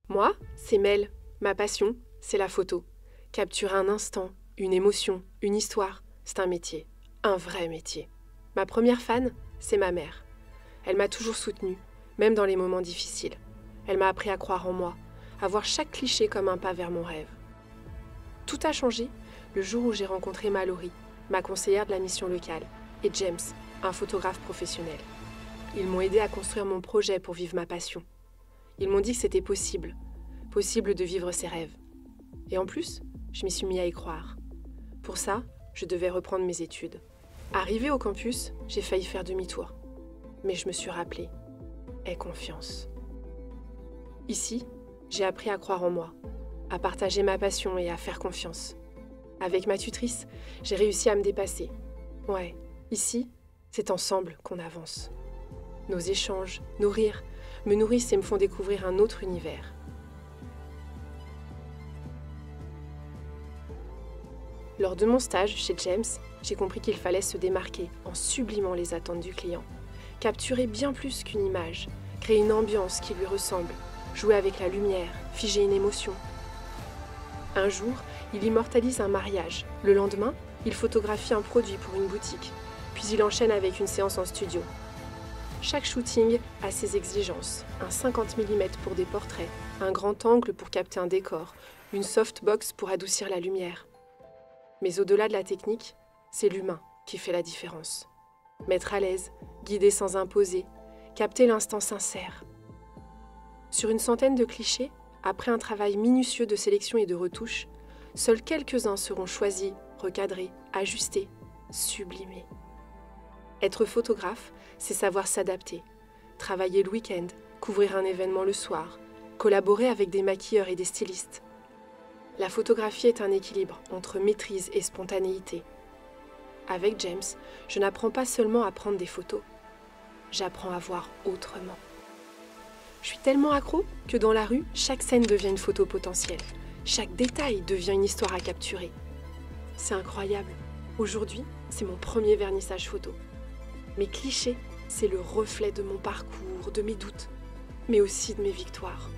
Moi, c'est Mel. Ma passion, c'est la photo. Capturer un instant, une émotion, une histoire, c'est un métier. Un vrai métier. Ma première fan, c'est ma mère. Elle m'a toujours soutenue, même dans les moments difficiles. Elle m'a appris à croire en moi, à voir chaque cliché comme un pas vers mon rêve. Tout a changé le jour où j'ai rencontré Mallory, ma conseillère de la mission locale, et James, un photographe professionnel. Ils m'ont aidé à construire mon projet pour vivre ma passion. Ils m'ont dit que c'était possible de vivre ses rêves. Et en plus, je m'y suis mis à y croire. Pour ça, je devais reprendre mes études. Arrivée au campus, j'ai failli faire demi-tour. Mais je me suis rappelée, aie confiance. Ici, j'ai appris à croire en moi, à partager ma passion et à faire confiance. Avec ma tutrice, j'ai réussi à me dépasser. Ouais, ici, c'est ensemble qu'on avance. Nos échanges, nos rires, me nourrissent et me font découvrir un autre univers. Lors de mon stage chez James, j'ai compris qu'il fallait se démarquer en sublimant les attentes du client. Capturer bien plus qu'une image, créer une ambiance qui lui ressemble, jouer avec la lumière, figer une émotion. Un jour, il immortalise un mariage. Le lendemain, il photographie un produit pour une boutique. Puis il enchaîne avec une séance en studio. Chaque shooting a ses exigences. Un 50 mm pour des portraits, un grand angle pour capter un décor, une softbox pour adoucir la lumière. Mais au-delà de la technique, c'est l'humain qui fait la différence. Mettre à l'aise, guider sans imposer, capter l'instant sincère. Sur une centaine de clichés, après un travail minutieux de sélection et de retouche, seuls quelques-uns seront choisis, recadrés, ajustés, sublimés. Être photographe, c'est savoir s'adapter, travailler le week-end, couvrir un événement le soir, collaborer avec des maquilleurs et des stylistes. La photographie est un équilibre entre maîtrise et spontanéité. Avec James, je n'apprends pas seulement à prendre des photos, j'apprends à voir autrement. Je suis tellement accro que dans la rue, chaque scène devient une photo potentielle. Chaque détail devient une histoire à capturer. C'est incroyable. Aujourd'hui, c'est mon premier vernissage photo. Mes clichés, c'est le reflet de mon parcours, de mes doutes, mais aussi de mes victoires.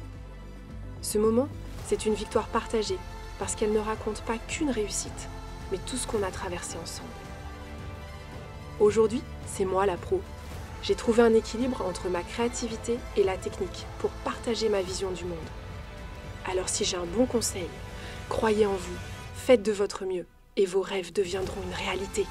Ce moment, c'est une victoire partagée, parce qu'elle ne raconte pas qu'une réussite, mais tout ce qu'on a traversé ensemble. Aujourd'hui, c'est moi la pro. J'ai trouvé un équilibre entre ma créativité et la technique pour partager ma vision du monde. Alors si j'ai un bon conseil, croyez en vous, faites de votre mieux et vos rêves deviendront une réalité.